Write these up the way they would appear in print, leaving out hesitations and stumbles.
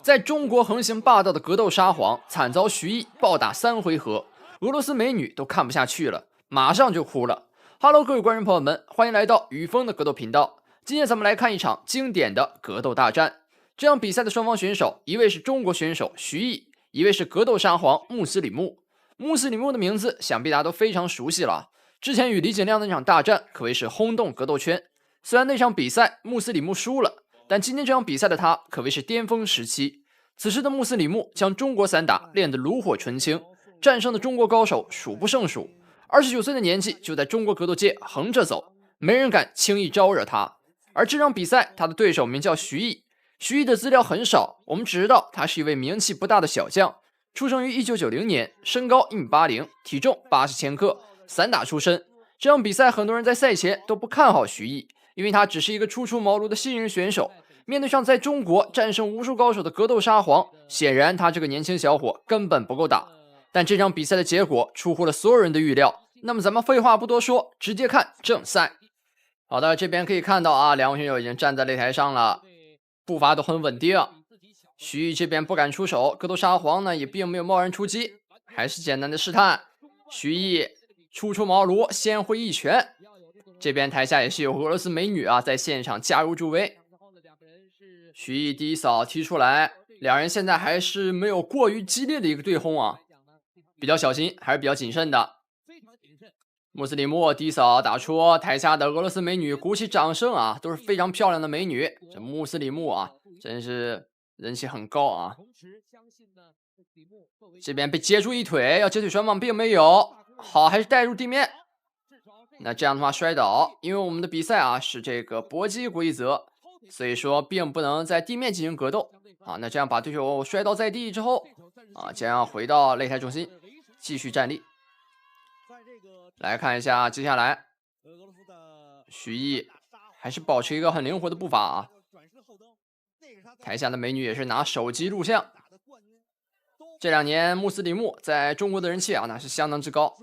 在中国横行霸道的格斗沙皇惨遭徐毅暴打3回合，俄罗斯美女都看不下去了，马上就哭了。Hello， 各位观众朋友们，欢迎来到雨峰的格斗频道。今天咱们来看一场经典的格斗大战。这场比赛的双方选手，一位是中国选手徐毅，一位是格斗沙皇穆斯里木。穆斯里木的名字想必大家都非常熟悉了，之前与李景亮的那场大战可谓是轰动格斗圈。虽然那场比赛穆斯里木输了，但今天这场比赛的他可谓是巅峰时期。此时的穆斯里木将中国散打练得炉火纯青，战胜的中国高手数不胜数。29岁的年纪就在中国格斗界横着走，没人敢轻易招惹他。而这场比赛他的对手名叫徐毅，徐毅的资料很少，我们只知道他是一位名气不大的小将，出生于1990年，身高1.80米，体重80千克，散打出身。这场比赛很多人在赛前都不看好徐毅，因为他只是一个初出茅庐的新人选手，面对上在中国战胜无数高手的格斗沙皇，显然他这个年轻小伙根本不够打。但这场比赛的结果出乎了所有人的预料，那么咱们废话不多说，直接看正赛。好的，这边可以看到啊，两位选手已经站在擂台上了，步伐都很稳定。徐毅这边不敢出手，格斗沙皇呢也并没有贸然出击，还是简单的试探。徐毅初出茅庐，先挥一拳。这边台下也是有俄罗斯美女啊，在现场加入助威。徐毅第一扫踢出来，两人现在还是没有过于激烈的一个对轰啊，比较小心，还是比较谨慎的。穆斯里木第一扫打出，台下的俄罗斯美女鼓起掌声啊，都是非常漂亮的美女。这穆斯里木啊，真是人气很高啊。这边被接住一腿，要截腿双棒并没有，好，还是带入地面。那这样的话摔倒，因为我们的比赛啊是这个搏击规则，所以说并不能在地面进行格斗啊。那这样把对手摔倒在地之后啊，将要回到擂台中心继续站立。来看一下接下来，徐毅还是保持一个很灵活的步伐啊。台下的美女也是拿手机录像。这2年穆斯里木在中国的人气啊那是相当之高，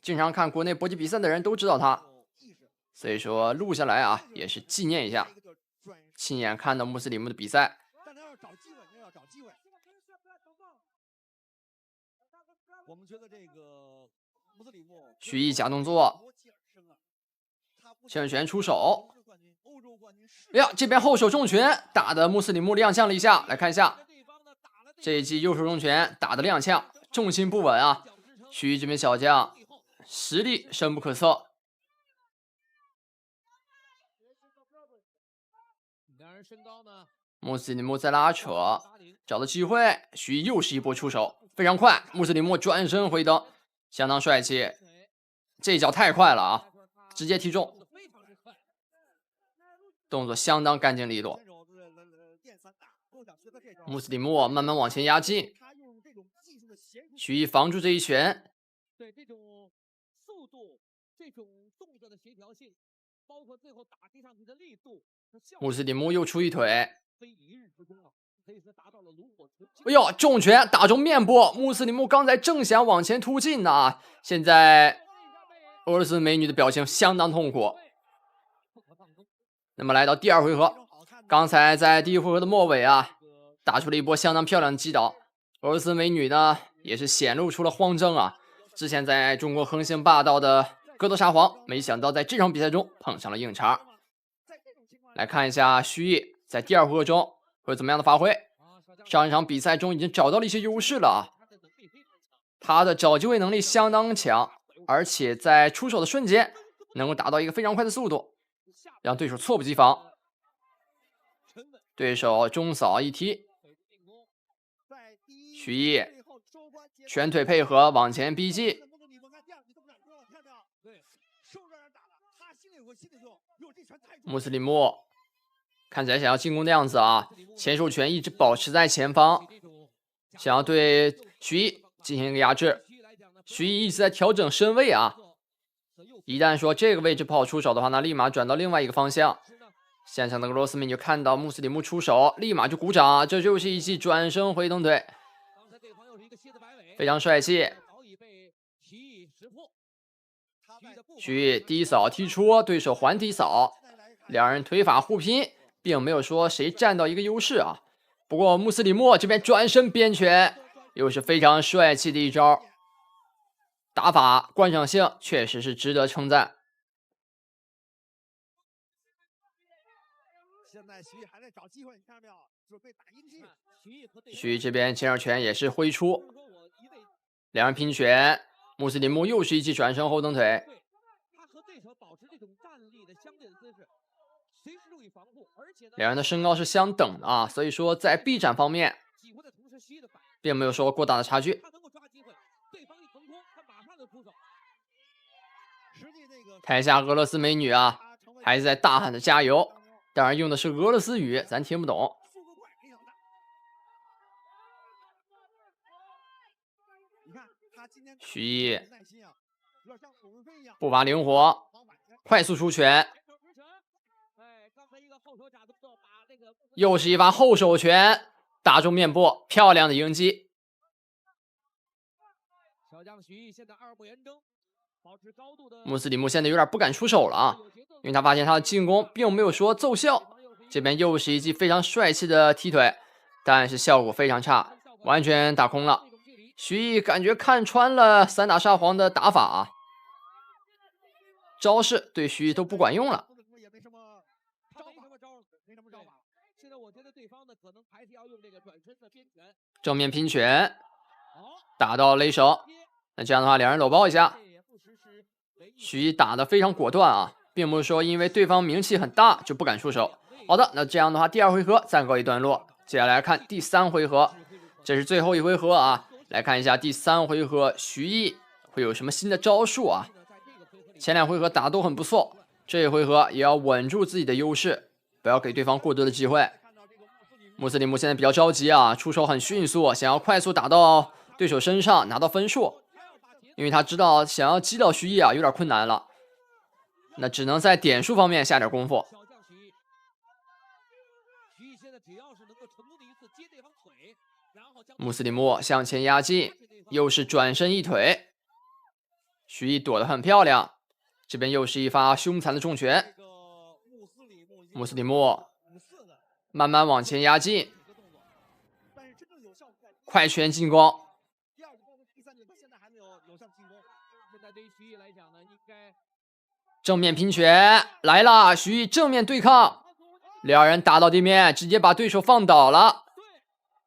经常看国内搏击比赛的人都知道他，所以说录下来啊也是纪念一下，亲眼看到穆斯里木的比赛。徐毅假动作，向拳出手。哎呀，这边后手重拳打的穆斯里木踉跄了一下，来看一下这一记右手重拳打的踉跄，重心不稳啊。徐毅这边小将实力深不可测。穆斯里木在拉扯，找到机会，徐毅又是一波出手，非常快。穆斯里木转身回蹬，相当帅气。这一脚太快了啊，直接踢中，动作相当干净利落。穆斯里木慢慢往前压进，徐毅防住这一拳。对这种速度，这种动作的协调性，包括最后打击上去的力度，穆斯里木又出一腿。哎呦，重拳打中面部，穆斯里木刚才正想往前突进呢，现在俄罗斯美女的表情相当痛苦。那么来到第2回合，刚才在第1回合的末尾啊，打出了一波相当漂亮的击倒。俄罗斯美女呢也是显露出了慌张啊，之前在中国横行霸道的格斗沙皇，没想到在这场比赛中碰上了硬茬。来看一下徐毅在第2回合中会有怎么样的发挥。上一场比赛中已经找到了一些优势了啊，他的找机会能力相当强，而且在出手的瞬间能够达到一个非常快的速度，让对手猝不及防。对手中扫一踢，徐毅拳腿配合往前逼近。穆斯里木看起来想要进攻的样子啊，前手拳一直保持在前方，想要对徐毅进行一个压制。徐毅一直在调整身位啊，一旦说这个位置不好出手的话，那立马转到另外一个方向。现场的俄罗斯美女看到穆斯里木出手，立马就鼓掌，这就是一记转身回蹬腿，非常帅气。徐毅第一扫踢出，对手还踢扫，两人腿法互拼，并没有说谁占到一个优势啊。不过穆斯里莫这边转身边拳，又是非常帅气的一招，打法观赏性确实是值得称赞。现在徐艺还在找机会，你看到没有？准备打阴气。徐艺这边前手拳也是挥出，两人拼拳，穆斯里莫又是一记转身后蹬腿。他和对手保持这种站立的相对的姿势，随时注意防护，而且两人的身高是相等的啊，所以说在臂展方面并没有说过大的差距。他能够抓机会，对方一腾空，他马上就出手。台下俄罗斯美女啊，还是在大喊着加油，当然用的是俄罗斯语，咱听不懂。徐艺步伐灵活，快速出拳，又是一发后手拳，打中面部，漂亮的迎击。穆斯里莫现在有点不敢出手了啊，因为他发现他的进攻并没有说奏效。这边又是一记非常帅气的踢腿，但是效果非常差，完全打空了。徐艺感觉看穿了散打沙皇的打法啊，招式对徐艺都不管用了。正面拼拳，打到勒手，那这样的话两人搂抱一下。徐艺打得非常果断啊，并不是说因为对方名气很大就不敢出手。好的，那这样的话第2回合暂告一段落，接下来看第3回合，这是最后一回合啊。来看一下第3回合徐艺会有什么新的招数啊。前2回合打得都很不错，这一回合也要稳住自己的优势，不要给对方过多的机会。穆斯里莫现在比较着急啊，出手很迅速，想要快速打到对手身上拿到分数，因为他知道想要击倒徐艺啊有点困难了，那只能在点数方面下点功夫。穆斯里莫向前压进，又是转身一腿，徐艺躲得很漂亮。这边又是一发凶残的重拳，穆斯里莫慢慢往前压进，快拳进攻。正面拼拳来了，徐艺正面对抗，两人打到地面，直接把对手放倒了。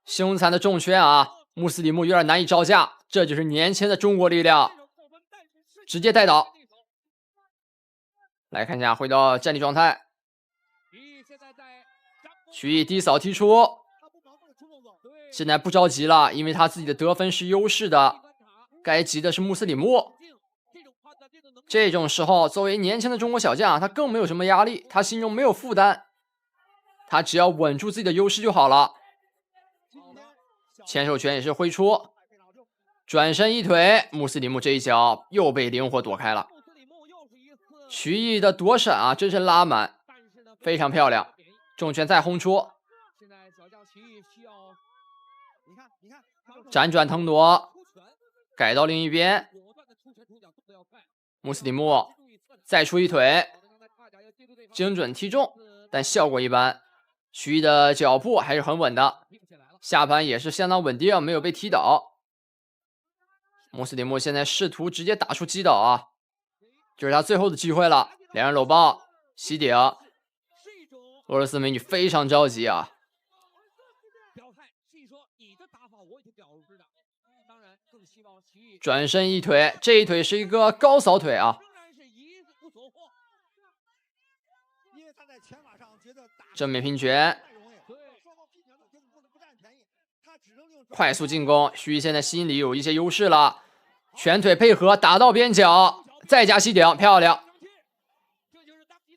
凶残的重拳啊，穆斯里莫有点难以招架，这就是年轻的中国力量，直接带倒。来看一下，回到站立状态，徐艺低扫踢出，现在不着急了，因为他自己的得分是优势的，该急的是穆斯里莫。这种时候，作为年轻的中国小将，他更没有什么压力，他心中没有负担，他只要稳住自己的优势就好了。前手拳也是挥出，转身一腿，穆斯里莫这一脚又被灵活躲开了。徐艺的躲闪啊，真是拉满，非常漂亮。重拳再轰出，辗转腾挪，改到另一边。穆斯里莫再出一腿，精准踢中，但效果一般。徐艺的脚步还是很稳的，下盘也是相当稳定，没有被踢倒。穆斯里莫现在试图直接打出击倒啊，这是他最后的机会了。两人搂抱袭顶，俄罗斯美女非常着急啊。转身一腿，这一腿是一个高扫腿啊。正面拼拳，快速进攻。徐艺现在心里有一些优势了，拳腿配合打到边角，再加吸顶，漂亮。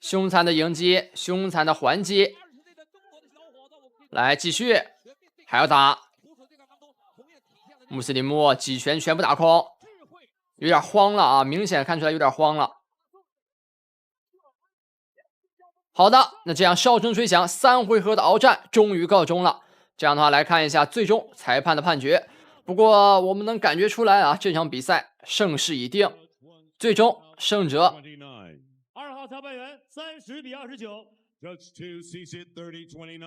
凶残的迎击，凶残的还击，来继续，还要打。穆斯林莫几拳全部打空，有点慌了啊，明显看出来有点慌了。好的，那这样哨声吹响，3回合的鏖战终于告终了。这样的话，来看一下最终裁判的判决。不过我们能感觉出来啊，这场比赛胜势已定，最终胜者2号裁判员30比29 Judge 2 sees it 30-29.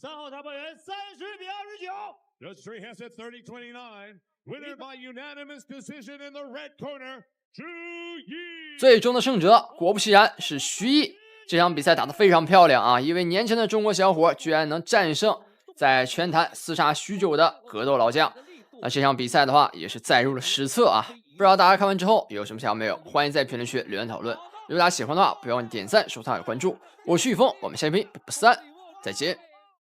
3号裁判员30比29。Judge 3 has it 30-29. Winner by unanimous decision in the red corner, 朱毅。最终的胜者果不其然是徐毅。这场比赛打得非常漂亮啊！一位年轻的中国小伙居然能战胜在拳坛厮杀许久的格斗老将。那这场比赛的话也是载入了史册啊！不知道大家看完之后有什么想法没有？欢迎在评论区留言讨论。如果大家喜欢的话，不要忘记点赞、收藏与关注。我是宇峰，我们下期不见不散，再见。